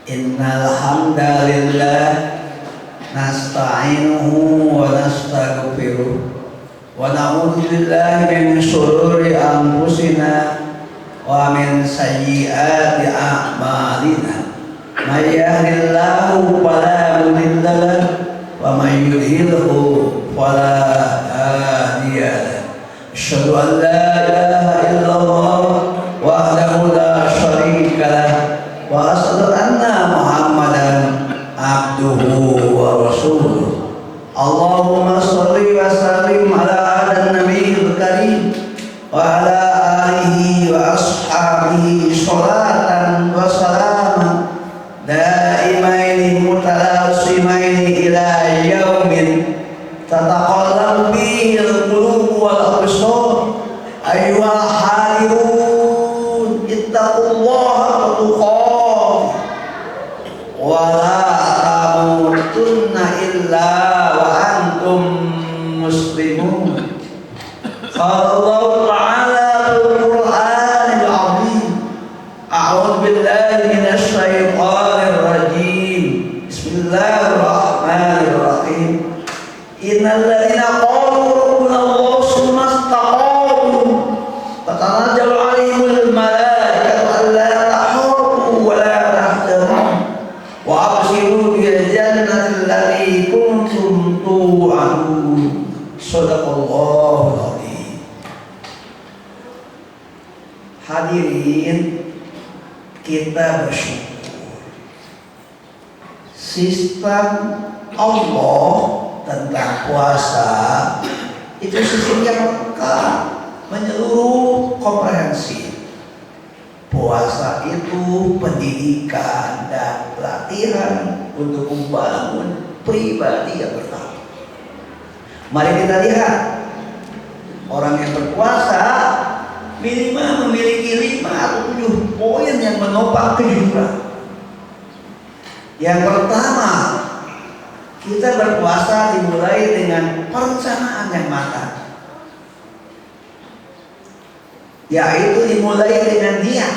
Innal hamdalillah nasta'inuhu wa nastaghfiruh wa na'udzu billahi min shururi anfusina wa min sayyiati a'malina. May yahdihillahu fala mudilla lahu wa may yudlilhu fala hadiya lahu. Asyhadu an la ilaha illallah wahdahu la syarika lahu wa asyhadu anna Muhammadan abduhu wa rasuluh. Allahumma shalli wa sallim ala nabiyil karim wa ala alihi wa ashabihi sholatan wa salaman daimaini mutalasimaini ila yaumin tataqallabu bihi al-qulub wal absar. Ayyuhal hadirun ittaqullaha tuqatih wa la tamutunna illa wa antum muslimun. Qala Allah ta'ala fil Qur'anil 'azim. A'udzu billahi minasy syaithanir rajim. Bismillahirrahmanirrahim. Innal ladzina qalu rabbuna Allah tsumma istaqamu tatanazzalu 'alaihimul malaikatu alla takhafu wa la tahzanu wa abshiru bil jannati allati kuntum tu'adun. Shadaqallahul adzim. Hadirin, kita bersyukur sistem Allah tentang puasa itu sistem yang lengkap, menyeluruh, komprehensif. Puasa itu pendidikan dan pelatihan untuk membangun pribadi yang bertakwa. Mari kita lihat orang yang berpuasa minimal memiliki 5 atau 7 poin yang menopang kejujuran. Yang pertama, kita berpuasa dimulai dengan perencanaan yang matang, yaitu dimulai dengan niat,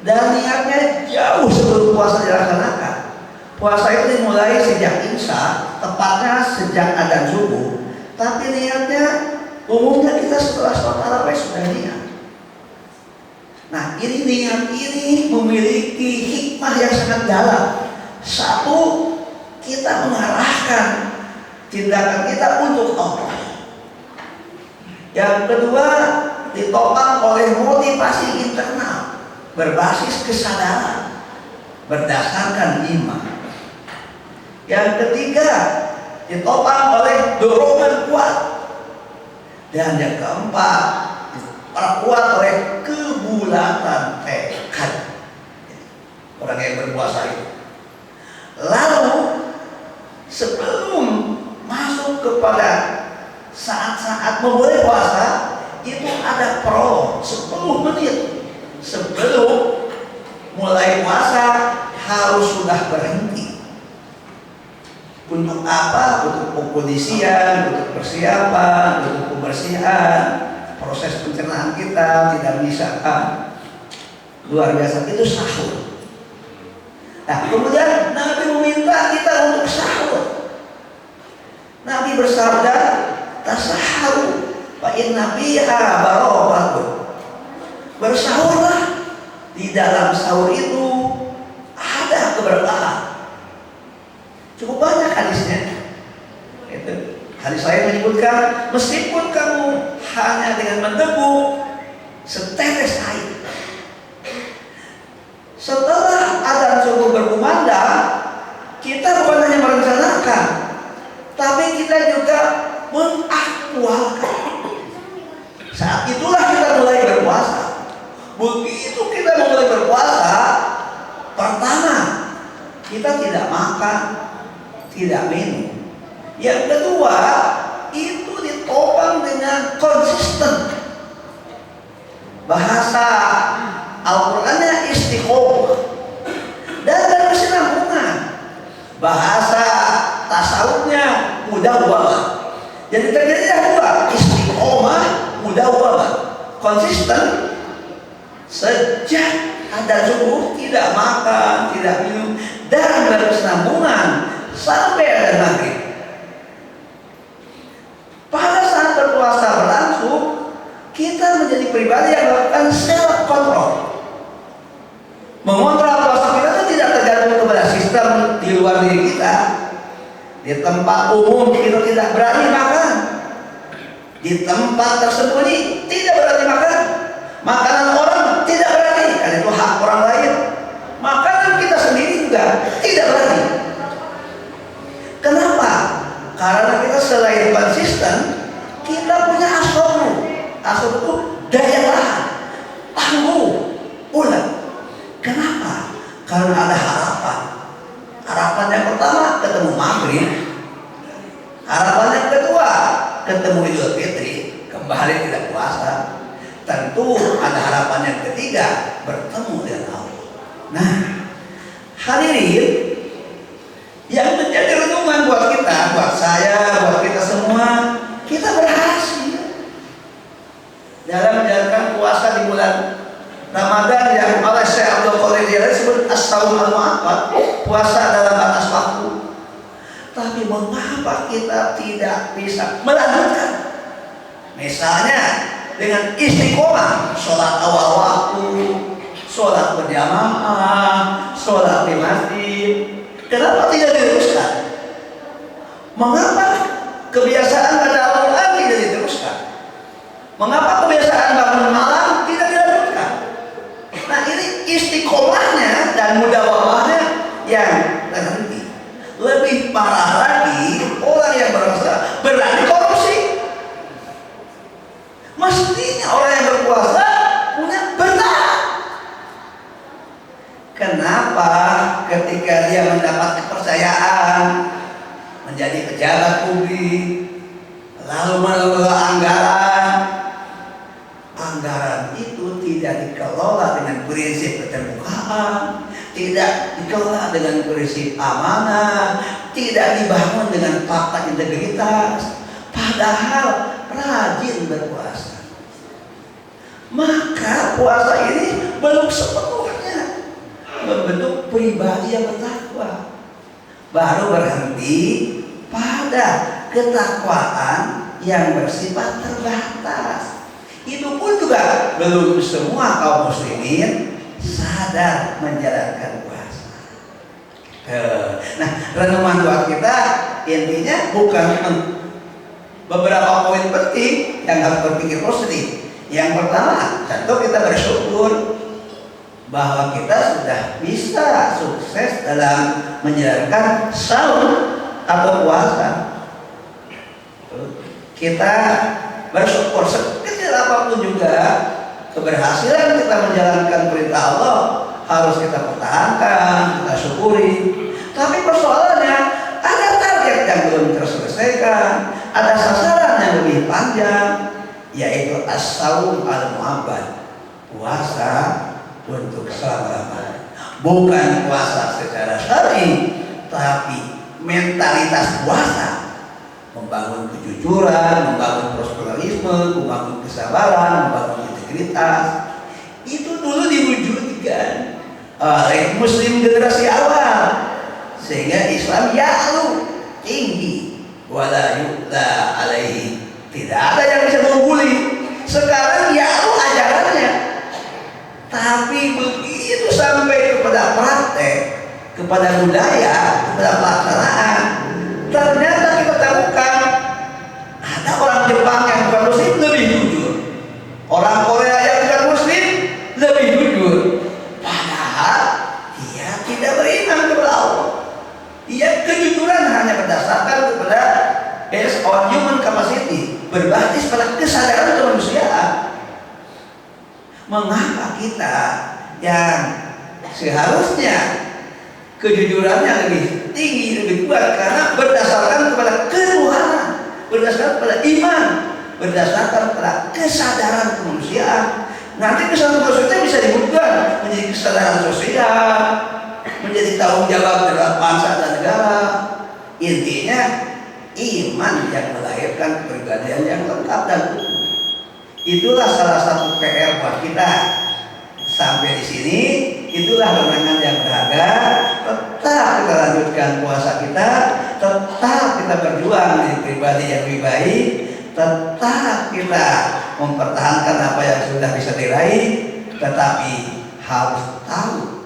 dan niatnya jauh sebelum puasa dilaksanakan. Puasa itu dimulai sejak Isya, tepatnya sejak adzan subuh, tapi niatnya umumnya kita setelah sholat tarawih sudah niat. Nah, ini niat ini memiliki hikmah yang sangat dalam. Satu, kita mengarahkan tindakan kita untuk Allah. Yang kedua, ditopang oleh motivasi internal berbasis kesadaran berdasarkan iman. Yang ketiga, ditopang oleh dorongan kuat. Dan yang keempat, diperkuat oleh kebulatan tekad orang yang berpuasa itu. Lalu sebelum masuk kepada saat-saat memulai puasa, itu ada prolog 10 menit sebelum mulai puasa harus sudah berhenti. Untuk apa? Untuk pengkondisian, untuk persiapan, untuk pembersihan, proses pencernaan kita tidak bisa luar biasa. Itu sahur. Nah, kemudian Nabi meminta kita untuk sahur. Nabi bersabda, "Tasahharu fa inna fiha barakatun." Bersahurlah, di dalam sahur itu ada keberkahan. Cukup banyak hadisnya. Itu hadis saya menyebutkan, meskipun kamu hanya dengan meneguk setetes air, setelah adzan subuh berkumandang, kita bukan hanya merencanakan, tapi kita juga mengaktualkan. Saat itulah kita mulai berpuasa. Begitu kita mulai berpuasa, pertama, kita tidak makan, tidak minum. Yang kedua, itu ditopang dengan konsisten. Bahasa Al-Qur'annya istiqomah. Dan berkesinambungan. Bahasa tasawufnya mudawwamah. Jadi terjadi dua, istiqomah, mudawwamah. Konsisten sejak ada subuh tidak makan, tidak minum, dan berkesinambungan sampai ada maghrib. Pada saat berpuasa berlangsung, kita menjadi pribadi yang melakukan self control. Mengontrol puasa kita itu tidak tergantung kepada sistem di luar diri kita. Di tempat umum kita tidak berani makan, di tempat tersembunyi tidak berani makan, makanan orang tidak berani, karena itu hak orang lain. Makanan kita sendiri juga tidak berani. Kenapa? Karena kita selain konsisten, kita punya asal itu daya tahan, tangguh, ulet. Kenapa? Karena ada harapan. Harapan yang pertama ketemu maghrib, harapan yang kedua ketemu Idul Fitri, kembali tidak puasa. Tentu ada harapan yang ketiga, bertemu dengan Allah. Nah, hadirin, yang menjadi renungan buat kita, buat saya, buat kita semua, kita berhasil dalam menjalankan puasa di bulan Ramadan yang oleh Syekh Abdul Qadir Jailani disebut as-shaum al-mu'aqqat, puasa dalam batas waktu. Tapi mengapa kita tidak bisa melanjutkan? Misalnya dengan istiqomah, sholat awal waktu, sholat berjamaah, sholat di masjid. Kenapa tidak diteruskan? Mengapa kebiasaan baca Al-Quran tidak diteruskan? Mengapa kebiasaan bangun malam tidak dilanjutkan? Nah, ini istiqomahnya dan mudawamahnya yang terhenti. Lebih parah lagi, orang yang berani korupsi. Mestinya orang yang berpuasa punya bertahan. Kenapa ketika dia mendapat kepercayaan menjadi pejabat publik, lalu mengelola anggaran itu tidak dikelola dengan prinsip keterbukaan, tidak dikelola dengan prinsip amanah, tidak dibangun dengan fakta integritas, padahal rajin berpuasa. Maka puasa ini belum sepenuhnya membentuk pribadi yang bertakwa. Baru berhenti pada ketakwaan yang bersifat terbatas. Itu pun juga belum semua kaum muslimin sadar menjalankan puasa. Nah, renungan buat kita intinya bukan beberapa poin penting yang harus berpikir positif. Yang pertama, tentu kita bersyukur bahwa kita sudah bisa sukses dalam menjalankan saum atau puasa. Kita bersyukur sekecil apapun juga keberhasilan kita menjalankan perintah Allah harus kita pertahankan, kita syukuri. Tapi persoalannya ada target yang belum terselesaikan, ada sasaran yang lebih panjang, yaitu as-shaum al-mu'abbad, puasa untuk selama-lamanya. Bukan puasa secara syar'i, tapi mentalitas puasa, membangun kejujuran, membangun profesionalisme, membangun kesabaran, membangun integritas. Itu dulu diwujudkan oleh muslim generasi awal, sehingga Islam ya'lu, tinggi, wala yu'la alaihi, tidak ada yang bisa mengguli. Sekarang ya'lu ajarannya, tapi begitu sampai kepada praktek, kepada budaya, kepada pelaksanaan, ternyata kita temukan ada orang Jepang yang bukan muslim lebih jujur, orang Korea yang bukan muslim lebih jujur, padahal dia tidak beriman kepada Allah. Dia kejujuran hanya berdasarkan kepada based on human capacity, berbasis pada kesadaran kemanusiaan. Mengapa kita yang seharusnya kejujurannya lebih tinggi, lebih kuat, karena berdasarkan kepada ketuhanan, berdasarkan kepada iman, berdasarkan kepada kesadaran kemanusiaan. Nanti kesadaran kemanusiaan bisa dibutuhkan menjadi kesadaran sosial, menjadi tanggung jawab terhadap bangsa dan negara. Intinya iman yang melahirkan kepribadian yang lengkap dan utuh. Itulah salah satu PR buat kita Sampai di sini itulah kemenangan yang berharga. Tetap kita lanjutkan puasa kita, tetap kita berjuang di pribadi yang lebih baik, tetap kita mempertahankan apa yang sudah bisa diraih, tetapi harus tahu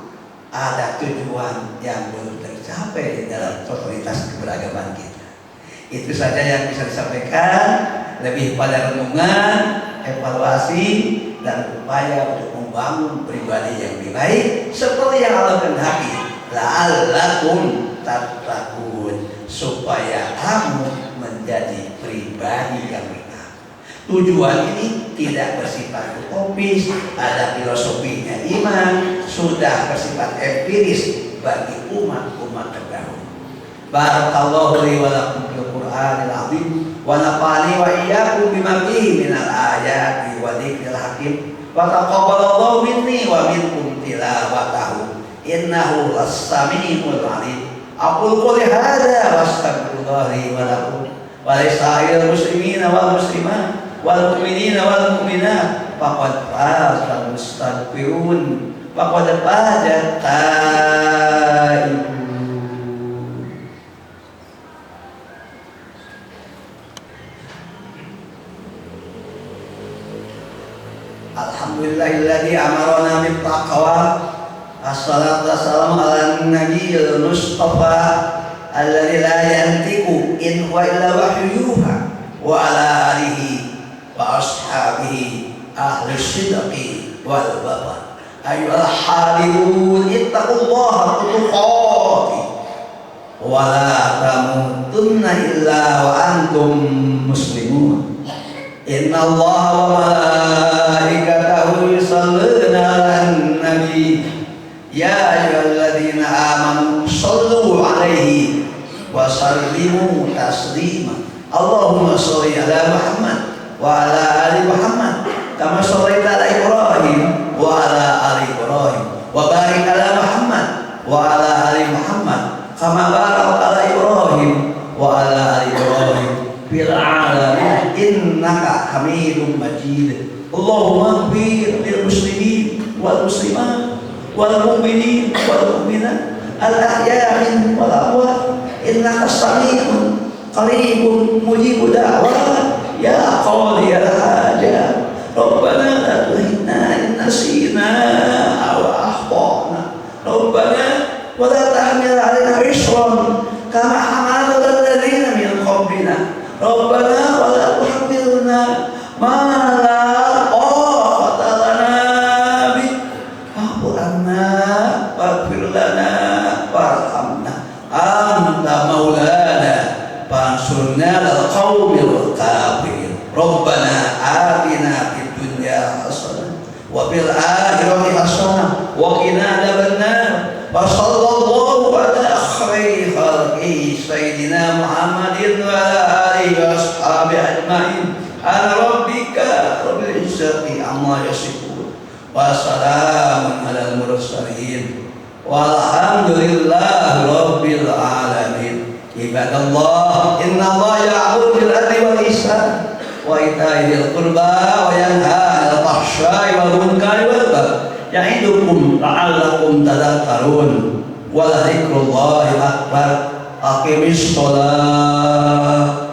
ada tujuan yang belum tercapai di dalam totalitas keberagaman kita. Itu saja yang bisa disampaikan, lebih pada renungan, evaluasi, dan upaya untuk membangun pribadi yang lebih baik seperti yang Allah kehendaki. La'allakum tattaqun, supaya kamu menjadi pribadi yang benar. Tujuan ini tidak bersifat utopis, ada filosofinya iman, sudah bersifat empiris bagi umat-umat terdahulu. Barakallahu li wa lakum fil Qur'anil azim wa nafa'ani wa iyyakum bima fihi minal ayati wa dzikril hakim wa taqabbalallahu minni wa minkum tilawatahu innahu as-sami'ul 'alim. Aqulu qouli hadza wa astaghfirullah li wa lakum wa lisa'iril muslimina wal muslimat wal mu'minina wal mu'minat faqad fazal mustaghfirun faqad fazat taibun. Alhamdulillahilladzi amarana bil taqwa. Assalatu wassalamu ala nabiyil mustafa alladzi la yantiqu in huwa illa wahyu yuha wa ala alihi wa ashabihi ahli sidqi wal wafa. Ayyuhal hadirun ittaqullaha tuqati wa la tamutunna illa wa antum muslimun. Inna Allah wa malaikatahu yusalluna 'alan nabi ya ayyuhalladzina amanu shallu 'alaihi wa sallimu taslima. Allahumma shalli ala Muhammad wa ala ali Muhammad kama shallaita ala Ibrahim wa ala ali Ibrahim wa barik ala Muhammad wa ala ali Muhammad kama barakta ala Ibrahim wa ala ali Ibrahim fil alamin innaka Hamidum Majid. Allahumma ighfir lil muslimin wal muslimat wal mu'minin wal mu'minat al ahya'i minhum wal amwat innaka sami'un qaribun mujibud da'wat ya qadiyal hajat. Rabbana la tu'akhidhna in nasina aw akhtana rabbana wa la tahmil 'alaina isran kama hamaltahu 'alal ladzina min qablina rabbana wa la tuhammilna ma la taqata lana bih wa'fu 'anna waghfir lana warhamna anta maulana fansurna 'alal qaumil kafirin. Rabbana atina fid dunya hasanah wa fil akhirati hasanah wa qina adzabannar. Wa sallallahu ala khairi khalqihi sayyidina Muhammadin wa ala alihi wa ashabihi ajma'in. Ana rabbika rabbil izzati amma yasifun wa salamun alal mursalin walhamdulillahi rabbil alamin. Ibadallah, innallaha ya'muru bil 'adli wal ihsan wa ita'i dzil qurba wa yanha 'anil fahsya'i wal munkari wal baghi ya'idukum la'allakum tadhakkarun wa la dzikrullahi akbar. Aqimis shalah.